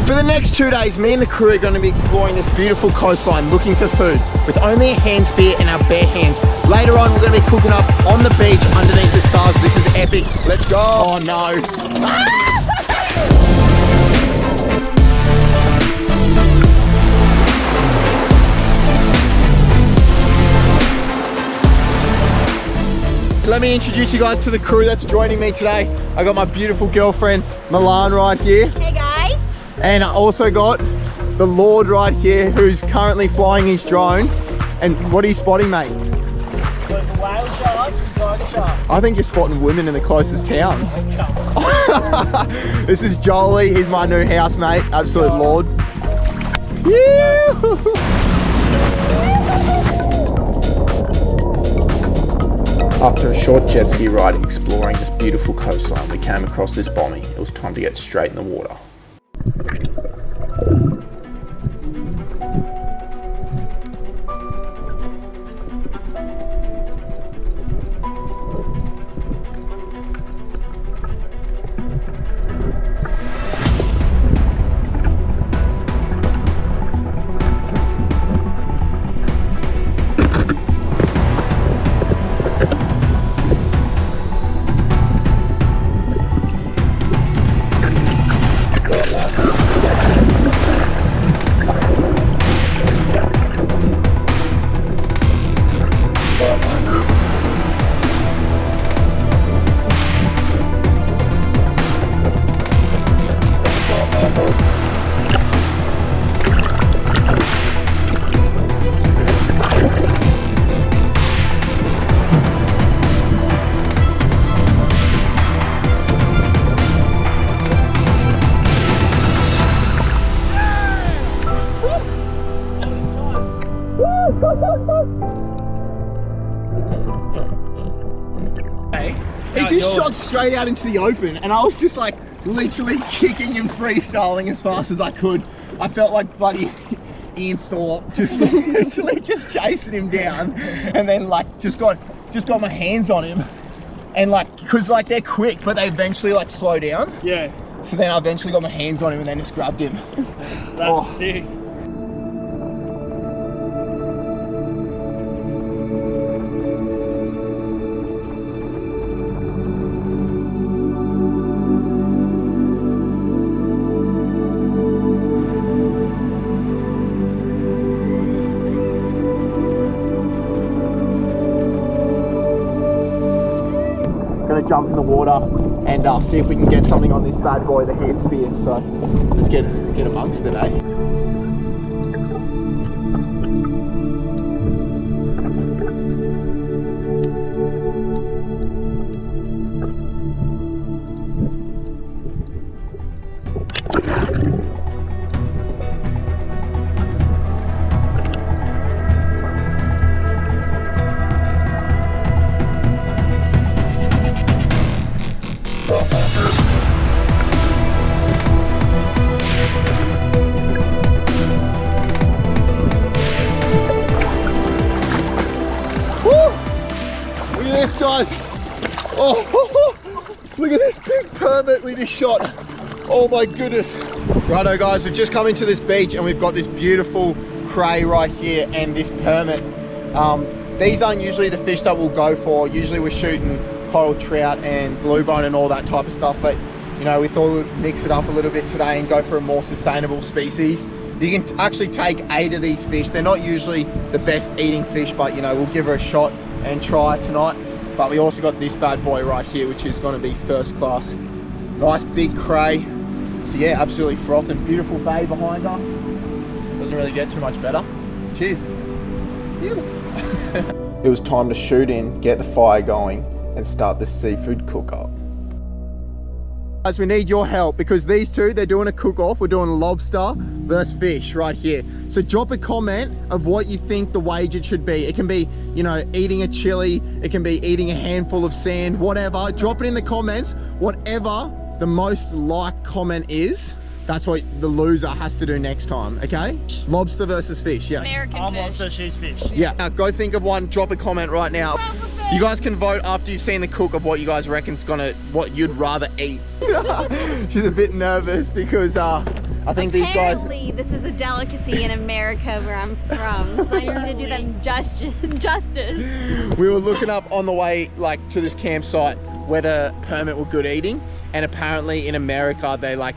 For the next 2 days, me and the crew are going to be exploring this beautiful coastline looking for food with only a hand spear and our bare hands. Later on, we're going to be cooking up on the beach underneath the stars. This is epic. Let's go. Oh no. Let me introduce you guys to the crew that's joining me today. I got my beautiful girlfriend, Milan, right here. Hey guys. And I also got the Lord right here, who's currently flying his drone. And what are you spotting, mate? Whale sharks and tiger sharks. I think you're spotting women in the closest town. This is Jolie, he's my new housemate, absolute Lord. Yeah. After a short jet ski ride exploring this beautiful coastline, we came across this bombie. It was time to get straight in the water. He just shot straight out into the open, and I was just like literally kicking and freestyling as fast as I could. I felt like bloody Ian Thorpe, just literally just chasing him down, and then like just got my hands on him, and like because like they're quick, but they eventually like slow down. Yeah. So then I eventually got my hands on him and then just grabbed him. That's sick. Jump in the water and see if we can get something on this bad boy, the hand spear. So let's get amongst it, eh? Guys, oh, look at this big permit we just shot. Oh my goodness. Righto guys, we've just come into this beach and we've got this beautiful cray right here and this permit. These aren't usually the fish that we'll go for. Usually we're shooting coral trout and bluebone and all that type of stuff, but you know, we thought we'd mix it up a little bit today and go for a more sustainable species. You can actually take 8 of these fish. They're not usually the best eating fish, but you know, we'll give her a shot and try it tonight. But we also got this bad boy right here, which is going to be first class. Nice big cray. So yeah, absolutely frothing. Beautiful bay behind us. Doesn't really get too much better. Cheers. It was time to shoot in, get the fire going, and start the seafood cook-up. Guys, we need your help because these two, they're doing a cook-off. We're doing lobster versus fish right here. So drop a comment of what you think the wager should be. It can be, you know, eating a chili, it can be eating a handful of sand, whatever. Drop it in the comments. Whatever the most liked comment is, that's what the loser has to do next time, okay? Lobster versus fish, yeah. American I'm fish. lobster, she's fish. Yeah, now go think of one, drop a comment right now. You guys can vote after you've seen the cook of what you guys reckon's what you'd rather eat. She's a bit nervous because I think these guys... Apparently, this is a delicacy in America where I'm from, so I need to do them justice. We were looking up on the way like to this campsite whether permit were good eating, and apparently in America they like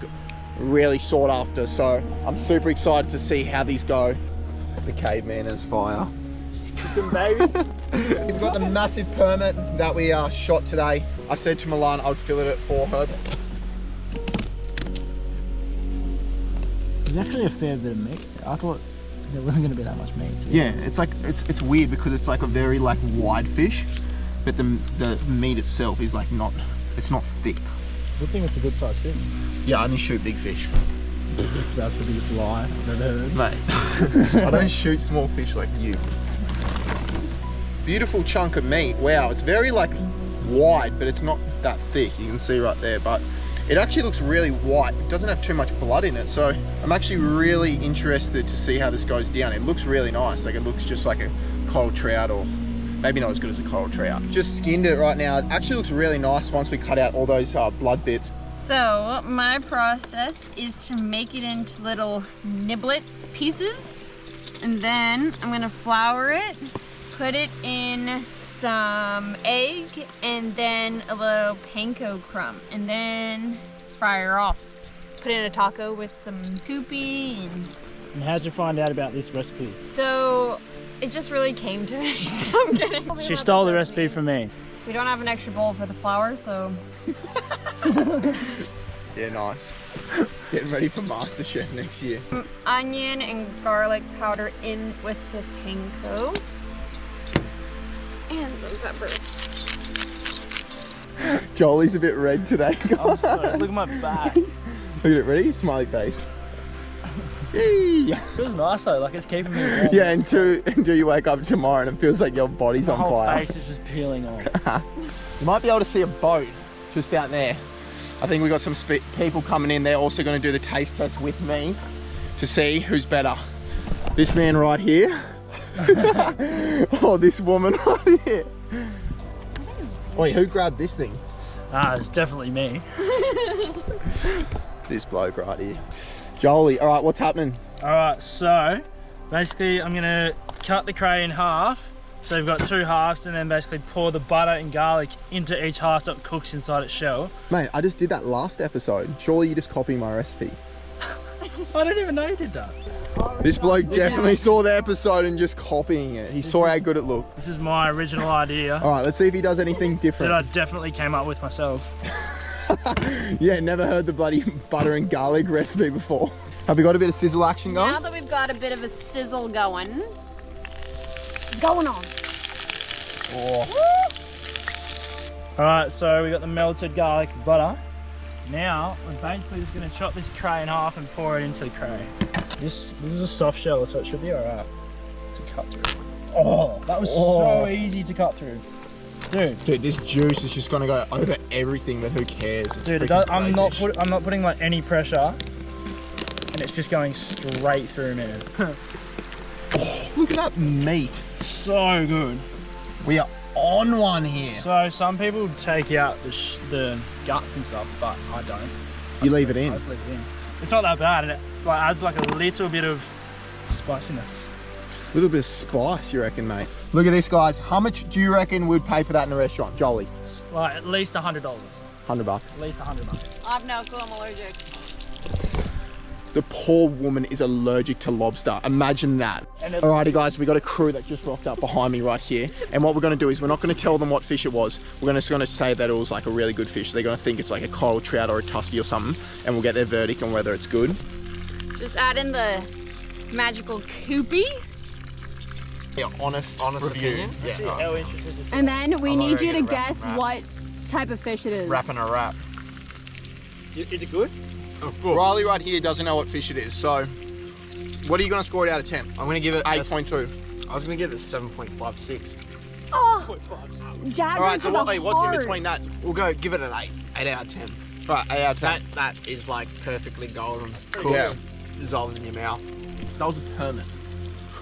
really sought after, so I'm super excited to see how these go. The caveman has fire. Just cooking, baby. We've got the massive permit that we shot today. I said to Milan I'd fillet it for her. There's actually a fair bit of meat. I thought there wasn't going to be that much meat. Yeah, it's like it's weird because it's like a very like wide fish, but the meat itself is like not thick. Good thing it's a good sized fish. Yeah, I only shoot big fish. That's the biggest lie I've ever heard. Mate, I don't shoot small fish like you. Beautiful chunk of meat. Wow, it's very like wide, but it's not that thick. You can see right there, but it actually looks really white. It doesn't have too much blood in it, so I'm actually really interested to see how this goes down. It looks really nice. Like it looks just like a coral trout, or maybe not as good as a coral trout. Just skinned it right now. It actually looks really nice once we cut out all those blood bits. So my process is to make it into little niblet pieces, and then I'm gonna flour it, put it in some egg, and then a little panko crumb, and then fry her off. Put it in a taco with some goopy. And how'd you find out about this recipe? So it just really came to me. I'm kidding. She stole the recipe from me. We don't have an extra bowl for the flour, so. Yeah, nice. Getting ready for MasterChef next year. Onion and garlic powder in with the panko. And some pepper. Jolie's a bit red today. I'm sorry, look at my back. Look at it, ready? Smiley face. Yay! It feels nice though, like it's keeping me warm. Yeah, until you wake up tomorrow and it feels like your body's My on whole fire. face is just peeling off. You might be able to see a boat just out there. I think we got some people coming in. They're also going to do the taste test with me to see who's better. This man right here. Or this woman right here. Wait, who grabbed this thing? Ah, it's definitely me. This bloke right here. Jolie, all right, what's happening? All right, so basically I'm gonna cut the cray in half. So we've got two halves, and then basically pour the butter and garlic into each half so it cooks inside its shell. Mate, I just did that last episode. Surely you just copied my recipe. I didn't even know you did that. This bloke definitely saw the episode and just copying it. He saw how good it looked. This is my original idea. All right, let's see if he does anything different. That I definitely came up with myself. Yeah, never heard the bloody butter and garlic recipe before. Have we got a bit of sizzle action going? Now that we've got a bit of a sizzle going on. Oh. All right, so we got the melted garlic butter. Now we're basically just gonna chop this cray in half and pour it into the cray. This is a soft shell, so it should be all right to cut through. Oh, that was so easy to cut through. Dude, this juice is just gonna go over everything, but who cares? It's dude, I'm not putting like any pressure, and it's just going straight through, man. Oh, look at that meat. So good. We are on one here. So some people take out the guts and stuff, but I don't. You leave it in. I just leave it in. It's not that bad, and it like adds like a little bit of spiciness. A little bit of spice, you reckon, mate? Look at this, guys. How much do you reckon we'd pay for that in a restaurant, Jolie? Like at least $100. $100. At least $100. I have no clue, I'm allergic. The poor woman is allergic to lobster. Imagine that. Alrighty guys, we got a crew that just rocked up behind me right here. And what we're gonna do is we're not gonna tell them what fish it was. We're just gonna say that it was like a really good fish. They're gonna think it's like a coral trout or a tusky or something. And we'll get their verdict on whether it's good. Just add in the magical koopy. Yeah, honest review. Yeah. How interested to see And that. then we need you to guess what type of fish it is. Wrapping a wrap. Is it good? Riley right here doesn't know what fish it is, so what are you gonna score it out of 10? I'm gonna give it 8.2. I was gonna give it 7.56. Oh, dagger Alright, to so the what's in heart. between that? We'll go give it an 8. 8 out of 10. Right, 8 out of 10. That is like perfectly golden. Cooked. Yeah. Dissolves in your mouth. That was a permit.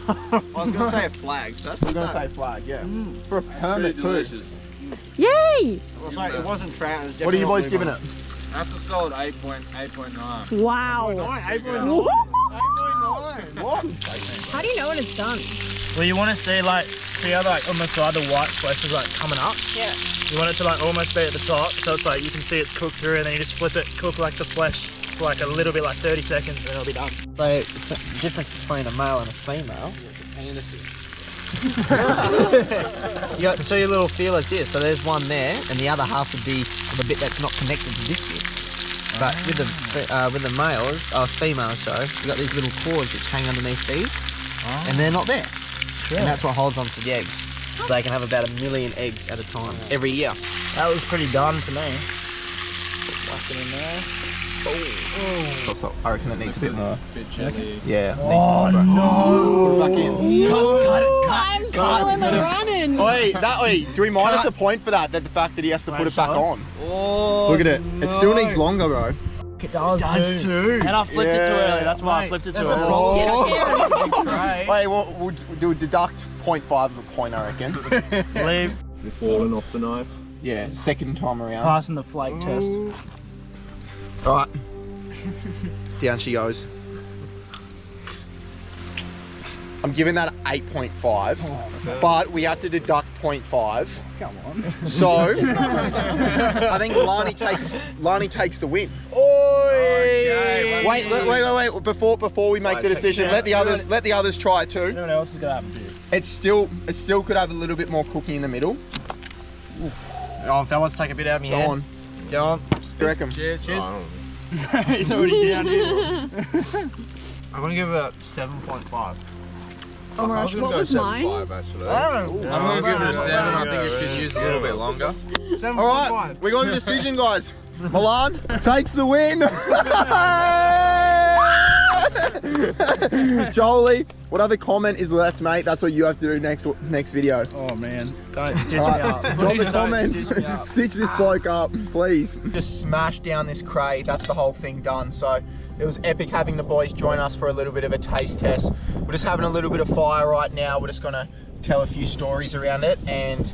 I was gonna say a flag. So that's I was gonna say flag, yeah. For a permit too. Yay! It wasn't trout. What are you boys giving it? That's a solid 8.9. Wow. 8.9. What? How do you know when it's done? Well, you want to see how like on the side the white flesh is like coming up. Yeah. You want it to like almost be at the top, so it's like you can see it's cooked through, and then you just flip it, cook like the flesh for like a little bit, like 30 seconds, and it'll be done. So the difference between a male and a female. You got so your little feelers here. So there's one there, and the other half would be the bit that's not connected to this bit. But with the males, females, sorry, you got these little cords which hang underneath these, and they're not there. And that's what holds on to the eggs. So they can have about 1 million eggs at a time every year. That was pretty done to me. Whack it in there. I reckon it needs a bit more. Bit jelly. Yeah. Oh no! Back in. I'm calling and running. Wait, do we minus a point for that? That the fact that he has to put it back on. Oh, Look at it. It still needs longer, bro. It does too. And I flipped it too early. That's why I flipped it too That's a early. problem. Right. Wait, we'll do deduct 0.5 of a point, I reckon. Leave. You're falling off the knife. Yeah, second time around. Passing the flake test. All right. Down she goes. I'm giving that 8.5, but we have to deduct 0.5. Come on. So I think Lani takes the win. Okay, Wait. Before we make the decision, let the others try it too. What else is gonna happen to you? It still could have a little bit more cooking in the middle. Go on, fellas, take a bit out of me Go hand. on. Go on. You reckon? Cheers. He's already down here. I'm gonna give it a 7.5. Oh my gosh, what was mine? 7.5 actually. I'm I'm gonna give it a 7. I think it could use a little bit longer. 7.5. All right, we got a decision, guys. Milan takes the win. Jolie, what other comment is left, mate? That's what you have to do next video. Oh man, don't stitch All me right, up. drop Please the don't comments. stitch me up. Stitch this bloke up, please. Just smash down this crate. That's the whole thing done. So it was epic having the boys join us for a little bit of a taste test. We're just having a little bit of fire right now. We're just gonna tell a few stories around it, and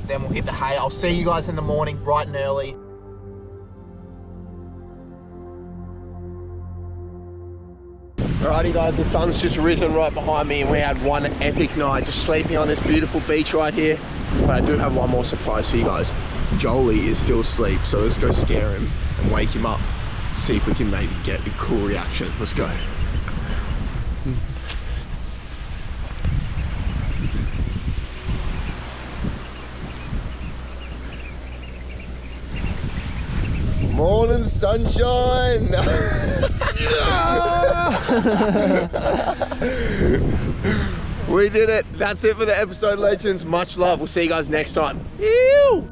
then we'll hit the hay. I'll see you guys in the morning, bright and early. Alrighty guys, the sun's just risen right behind me, and we had one epic night just sleeping on this beautiful beach right here. But I do have one more surprise for you guys. Jolie is still asleep, so let's go scare him and wake him up. See if we can maybe get a cool reaction. Let's go. Morning sunshine! We did it. That's it for the episode, legends. Much love. We'll see you guys next time. Ew.